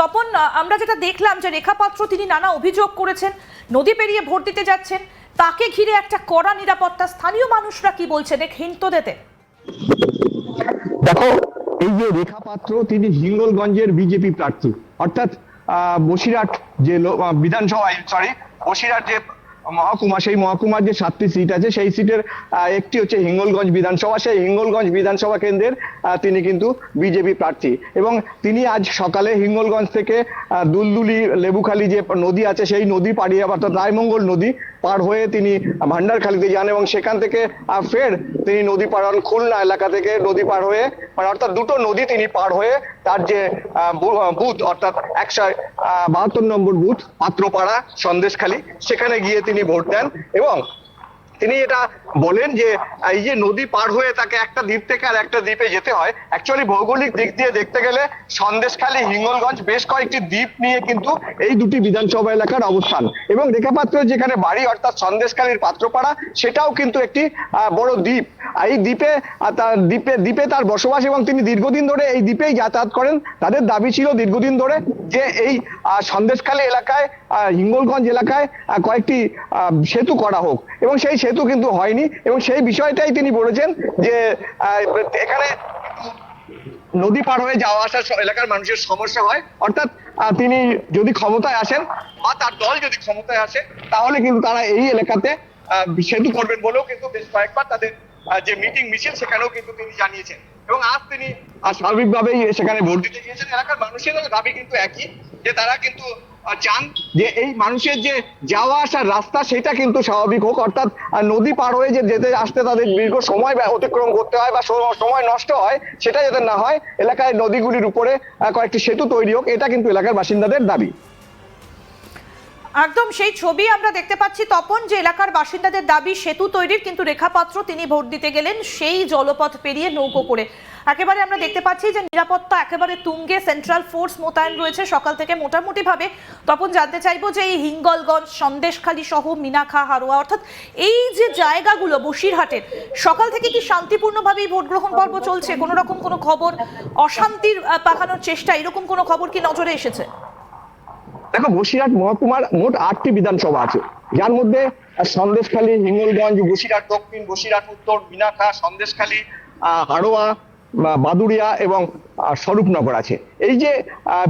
তপন, আমরা যেটা দেখলাম যে রেখা পাত্র তিনি নানা অভিযোগ করেছেন, নদী পেরিয়ে ভোট দিতে যাচ্ছেন, তাকে ঘিরে একটা কড়া নিরাপত্তা। স্থানীয় মানুষরা কি বলছেন এক হিন্ট দিতে? দেখো, এই যে রেখা পাত্র তিনি হিঙ্গলগঞ্জের বিজেপি প্রার্থী, অর্থাৎ বসিরহাট যে বিধানসভায় বসিরহাট যে মহকুমা, সেই মহকুমার যে 7টি সিট আছে সেই সিটের একটি হচ্ছে হিঙ্গলগঞ্জ বিধানসভা। সেই হিঙ্গলগঞ্জ বিধানসভা কেন্দ্রের তিনি কিন্তু বিজেপি প্রার্থী এবং তিনি আজ সকালে হিঙ্গলগঞ্জ থেকে দুলদুলি লেবুখালী যে নদী আছে সেই নদী পাড়িয়ে অর্থাৎ রায়মঙ্গল নদী পার হয়ে তিনি ভান্ডারখালীতে যান এবং সেখান থেকে ফের তিনি নদী পার হন খুলনা এলাকা থেকে নদী পার হয়ে, মানে অর্থাৎ দুটো নদী তিনি পার হয়ে তার যে বুথ অর্থাৎ 172 নম্বর বুথ পাত্রপাড়া সন্দেশখালী সেখানে গিয়ে তিনি ভোট দেন। এবং তিনি এটা বলেন যে এই যে নদী পার হয়ে তাকে একটা দ্বীপ থেকে আর একটা দ্বীপে যেতে হয়, অ্যাকচুয়ালি ভৌগোলিক দিক দিয়ে দেখতে গেলে সন্দেশখালী হিঙ্গলগঞ্জ বেশ কয়েকটি দ্বীপ নিয়ে কিন্তু এই দুটি বিধানসভা এলাকার অবস্থান এবং রেখাপাত্রের যেখানে বাড়ি অর্থাৎ সন্দেশখালীর পাত্রপাড়া সেটাও কিন্তু একটি বড় দ্বীপ। এই দ্বীপে তার বসবাস এবং তিনি দীর্ঘদিন ধরে এই দ্বীপেই যাতায়াত করেন। তাদের দাবি ছিল দীর্ঘদিন ধরে যে এই সন্দেশখালী এলাকায় হিঙ্গলগঞ্জ এলাকায় কয়েকটি সেতু করা হোক এবং সেই সেতু কিন্তু হয়নি এবং সেই বিষয়টাই তিনি বলেছেন যে এখানে নদী পার হয়ে যাওয়া আসার এলাকার মানুষের সমস্যা হয়। অর্থাৎ তিনি যদি ক্ষমতায় আসেন বা তার দল যদি ক্ষমতায় আসে তাহলে কিন্তু তারা এই এলাকাতে সেতু করবেন বলেও কিন্তু বেশ কয়েকবার তাদের যে মিটিং মিছিল সেখানেও কিন্তু তিনি জানিয়েছেন এবং আজ তিনি স্বাভাবিকভাবেই সেখানে ভোট দিতে গিয়েছেন। এলাকার মানুষের দাবি কিন্তু একই, যে তারা কিন্তু চান যে এই মানুষের যে যাওয়া আসার রাস্তা সেটা কিন্তু স্বাভাবিক হোক, অর্থাৎ নদী পার হয়ে যে যেতে আসতে তাদের দীর্ঘ সময় অতিক্রম করতে হয় বা সময় নষ্ট হয় সেটা যাতে না হয়, এলাকায় নদীগুলির উপরে কয়েকটি সেতু তৈরি হোক, এটা কিন্তু এলাকার বাসিন্দাদের দাবি। একদম সেই ছবি আমরা দেখতে পাচ্ছি তপন, যে এলাকার বাসিন্দাদের দাবি সেতু তৈরির, কিন্তু রেখাপাত্র তিনি ভোট দিতে গেলেন সেই জলপথ পেরিয়ে নৌকো করে। একেবারে আমরা দেখতে পাচ্ছি যে নিরাপত্তা একেবারে তুঙ্গে, সেন্ট্রাল ফোর্স মোতায়েন রয়েছে সকাল থেকে মোটামুটি ভাবে। তপন, জানতে চাইবো যে এই হিঙ্গলগঞ্জ, সন্দেশখালী সহ মিনাখা, হারোয়া অর্থাৎ এই যে জায়গাগুলো বসিরহাটের, সকাল থেকে কি শান্তিপূর্ণভাবেই ভোট গ্রহণ পর্ব চলছে? কোনো রকম কোনো খবর, অশান্তির পাকানোর চেষ্টা, এরকম কোনো খবর কি নজরে এসেছে? দেখো, বসিরহাট মহকুমার মোট 8টি বিধানসভা আছে, যার মধ্যে সন্দেশখালী, হিঙ্গলগঞ্জ, বসিরহাট দক্ষিণ, বসিরহাট উত্তর, মিনাখা, সন্দেশখালী, হাড়োয়া, বাদুড়িয়া এবং স্বরূপনগর আছে। এই যে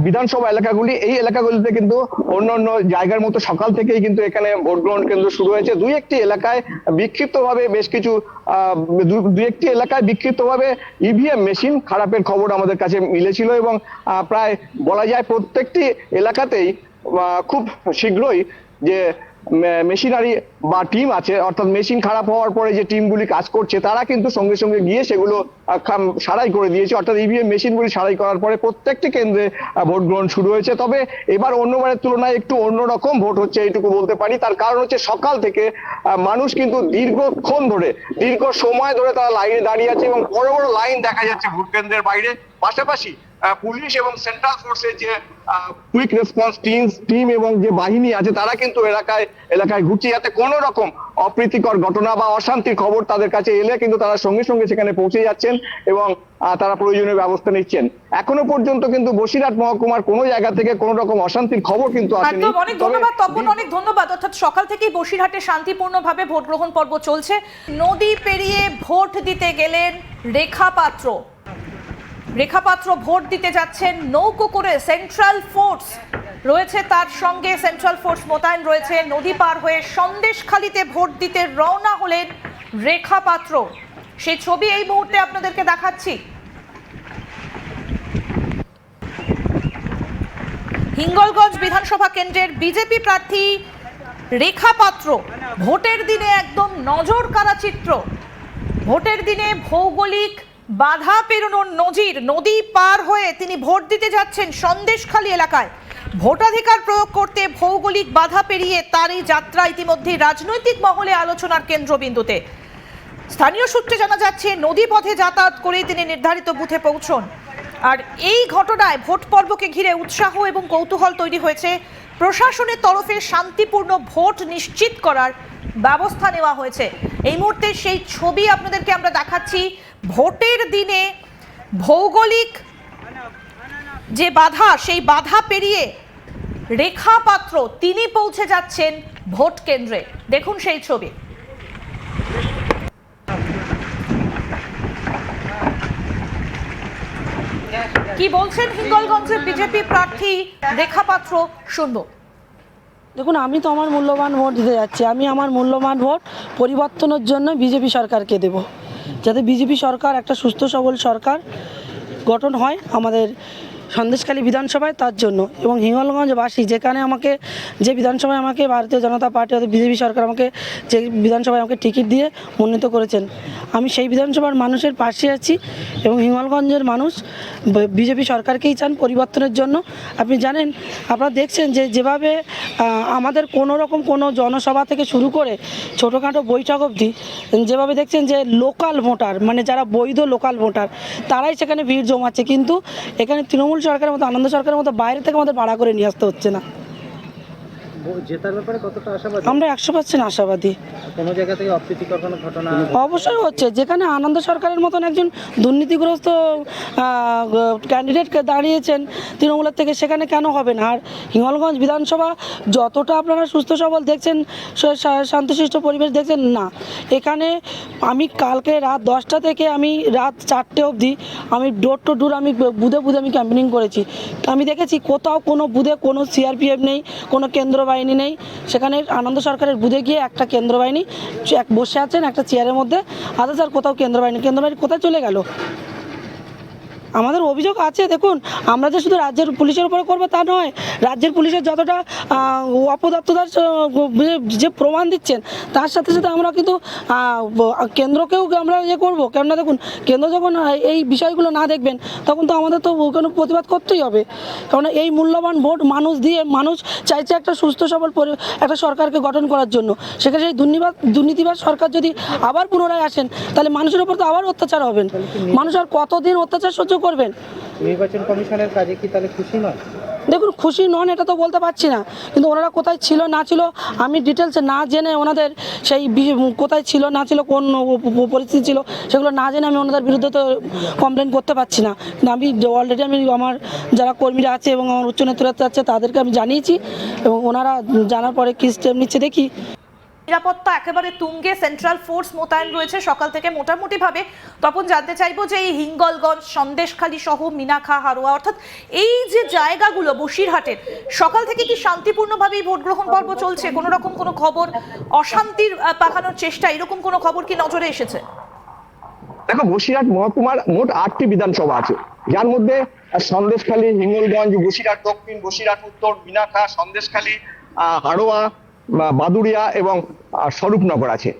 বিধানসভা এলাকাগুলি, এই এলাকাগুলিতে কিন্তু অন্যান্য জায়গার মতো সকাল থেকেই কিন্তু এখানে ভোট গ্রহণ কেন্দ্র শুরু হয়েছে। দুই একটি এলাকায় বিক্ষিপ্তভাবে ইভিএম মেশিন খারাপের খবর আমাদের কাছে মিলেছিল এবং প্রায় বলা যায় প্রত্যেকটি এলাকাতেই খুব শীঘ্রই যে মেশিনারি বা টিম আছে, অর্থাৎ মেশিন খারাপ হওয়ার পরে যে টিমগুলি কাজ করছে তারা কিন্তু সঙ্গে সঙ্গে গিয়ে সেগুলো সারাই করে দিয়েছে। অর্থাৎ ইভিএম মেশিনগুলি সারাই করার পরে প্রত্যেকটি কেন্দ্রে ভোট গ্রহণ শুরু হয়েছে। তবে এবার অন্যবারের তুলনায় একটু অন্যরকম ভোট হচ্ছে, এইটুকু বলতে পারি। তার কারণ হচ্ছে সকাল থেকে মানুষ কিন্তু দীর্ঘ সময় ধরে তারা লাইনে দাঁড়িয়ে আছে এবং বড় বড় লাইন দেখা যাচ্ছে ভোট কেন্দ্রের বাইরে। পাশাপাশি পুলিশ এবং সেন্ট্রাল ফোর্সের যে কুইক রেসপন্স টিম এবং যে বাহিনী আছে তারা কিন্তু এলাকায় ঘুরছে, যাতে কোনো রকম অপ্রীতিকর ঘটনা বা অশান্তির খবর তাদের কাছে এলে কিন্তু তারা সঙ্গে সঙ্গে সেখানে পৌঁছে যাচ্ছেন এবং তারা প্রয়োজনীয় ব্যবস্থা নিচ্ছেন। এখনো পর্যন্ত কিন্তু বসিরহাট মহকুমার কোনো জায়গা থেকে কোনো রকম অশান্তির খবর কিন্তু আসেনি। অনেক ধন্যবাদ তপন, অনেক ধন্যবাদ। অর্থাৎ সকাল থেকেই বসিরহাটে শান্তিপূর্ণভাবে ভোট গ্রহণ পর্ব চলছে। নদী পেরিয়ে ভোট দিতে গেলেন রেখাপাত্র ভোট দিতে যাচ্ছেন নৌকো করে। সেন্ট্রাল ফোর্স রয়েছে তার সঙ্গে, সেন্ট্রাল ফোর্স মোতায়েন রয়েছে। নদী পার হয়ে সন্দেশখালীতে ভোট দিতে রওনা হলেন রেখাপাত্র। সেই ছবি এই মুহূর্তে আপনাদেরকে দেখাচ্ছি। হিঙ্গলগঞ্জ বিধানসভা কেন্দ্রের বিজেপি প্রার্থী রেখাপাত্র ভোটের দিনে একদম নজর কাড়া চিত্র। ভোটের দিনে ভৌগোলিক বাধা পেরোনোর নজির, নদী পার হয়ে তিনি ভোট দিতে যাচ্ছেন সন্দেশখালী এলাকায়। ভোটাধিকার প্রয়োগ করতে ভৌগোলিক বাধা পেরিয়ে তার এই যাত্রা ইতিমধ্যে রাজনৈতিক মহলে আলোচনার কেন্দ্রবিন্দুতে। স্থানীয় সূত্রে জানা যাচ্ছে নদী পথে যাতায়াত করেই তিনি নির্ধারিত বুথে পৌঁছন। আর এই ঘটনায় ভোট পর্বকে ঘিরে উৎসাহ এবং কৌতূহল তৈরি হয়েছে। প্রশাসনের তরফে শান্তিপূর্ণ ভোট নিশ্চিত করার ব্যবস্থা নেওয়া হয়েছে। এই মুহূর্তে সেই ছবি আপনাদেরকে আমরা দেখাচ্ছি। ভোটের দিনে ভৌগোলিক যে বাধা, সেই বাধা পেরিয়ে রেখা পাত্র তিনি পৌঁছে যাচ্ছেন ভোট কেন্দ্রে। দেখুন সেই ছবি। কি বলছেন হিঙ্গলগঞ্জের বিজেপি প্রার্থী রেখা পাত্র, শুনবো। দেখুন, আমি তো আমার মূল্যবান ভোট দিতে যাচ্ছি। আমি আমার মূল্যবান ভোট পরিবর্তনের জন্য বিজেপি সরকারকে দেব, যাতে বিজেপি সরকার একটা সুস্থ সবল সরকার গঠন হয় আমাদের সন্দেশখালী বিধানসভায়, তার জন্য। এবং হিঙ্গলগঞ্জবাসী যেখানে আমাকে, যে বিধানসভায় আমাকে ভারতীয় জনতা পার্টি অর্থাৎ বিজেপি সরকার আমাকে যে বিধানসভায় আমাকে টিকিট দিয়ে মনোনীত করেছেন, আমি সেই বিধানসভার মানুষের পাশে আছি। এবং হিঙ্গলগঞ্জের মানুষ বিজেপি সরকারকেই চান পরিবর্তনের জন্য। আপনি জানেন, আপনারা দেখছেন যে যেভাবে আমাদের কোনো রকম কোনো জনসভা থেকে শুরু করে ছোটোখাটো বৈঠক অবধি যেভাবে দেখছেন যে লোকাল ভোটার, মানে যারা বৈধ লোকাল ভোটার, তারাই সেখানে ভিড় জমাচ্ছে। কিন্তু এখানে তৃণমূল সরকারের মতো, আনন্দ সরকারের মতো বাইরে থেকে আমাদের ভাড়া করে নিয়ে আসতে হচ্ছে না। জেতার ব্যাপারে কতটা আশাবাদী? আমরা 100% আশাবাদী। কোনো জায়গা থেকে অপ্রীতিকর কোনো ঘটনা অবশ্যই হচ্ছে। যেখানে আনন্দ সরকারের মতন একজন দুর্নীতিগ্রস্ত ক্যান্ডিডেট দাঁড়িয়েছেন তৃণমূলের থেকে, সেখানে কেন হবে না? আর হিঙ্গলগঞ্জ বিধানসভা যতটা আপনারা সুস্থ সবল দেখছেন, শান্তশিষ্ট পরিবেশ দেখছেন না, এখানে আমি কালকে রাত 10টা থেকে আমি রাত 4টে অবধি আমি ডোর টু ডোর আমি বুধে বুধে আমি ক্যাম্পেনিং করেছি। আমি দেখেছি কোথাও কোনো বুধে কোনো সিআরপিএফ নেই, কোনো কেন্দ্র বাহিনী নেই। সেখানে আনন্দ সরকারের বুধে গিয়ে একটা কেন্দ্র বাহিনী বসে আছেন একটা চেয়ারের মধ্যে, আদার্স আর কোথাও কেন্দ্র বাহিনী কোথায় চলে গেল? আমাদের অভিযোগ আছে। দেখুন, আমরা যে শুধু রাজ্যের পুলিশের উপরে করবো তা নয়, রাজ্যের পুলিশের যতটা অপদার্থতার যে প্রমাণ দিচ্ছেন, তার সাথে সাথে আমরা কিন্তু কেন্দ্রকেও আমরা করবো। কেননা দেখুন, কেন্দ্র যখন এই বিষয়গুলো না দেখবেন, তখন তো আমাদের তো কোনো প্রতিবাদ করতেই হবে। কারণ এই মূল্যবান ভোট মানুষ দিয়ে, মানুষ চাইছে একটা সুস্থ সবল একটা সরকারকে গঠন করার জন্য। সেখানে সেই দুর্নীতিবাজ সরকার যদি আবার পুনরায় আসেন, তাহলে মানুষের উপর তো আবার অত্যাচার হবেন। মানুষ আর কতদিন অত্যাচার সহ্য করবেন? নির্বাচন কমিশনের কাজে কি তাহলে খুশি নয়? দেখুন, খুশি নন এটা তো বলতে পারছি না, কিন্তু ওনারা কোথায় ছিল না ছিল আমি ডিটেলসে না জেনে, ওনাদের সেই কোথায় ছিল না ছিল, কোন পরিস্থিতি ছিল, সেগুলো না জেনে আমি ওনাদের বিরুদ্ধে তো কমপ্লেন করতে পারছি না। কিন্তু আমি অলরেডি আমি আমার যারা কর্মীরা আছে এবং আমার উচ্চ নেতৃত্ব আছে তাদেরকে আমি জানিয়েছি, এবং ওনারা জানার পরে কী স্টেপ নিচ্ছে দেখি। নিরাপত্তা একেবারে তুঙ্গে, সেন্ট্রাল ফোর্স মোতায়েন রয়েছে সকাল থেকে মোটামুটি ভাবে। তখন জানতে চাইবো যে এই হিঙ্গলগঞ্জ, সন্দেশখালী সহ মিনাখা, হারোয়া, অর্থাৎ এই যে জায়গাগুলো বসিরহাটের, সকাল থেকে কি শান্তিপূর্ণভাবেই ভোট গ্রহণ পর্ব চলছে? কোনো রকম কোনো খবর, অশান্তির পাকানোর চেষ্টা, এরকম কোনো খবর কি নজরে এসেছে? দেখো, বসিরহাট মহকুমার মোট 8টি বিধানসভা আছে, যার মধ্যে সন্দেশখালী, হিঙ্গলগঞ্জ, বসিরহাট দক্ষিণ, বসিরহাট উত্তর, মিনাখা, সন্দেশখালী, হাড়োয়া, বাদুড়িয়া এবং স্বরূপনগর আছে।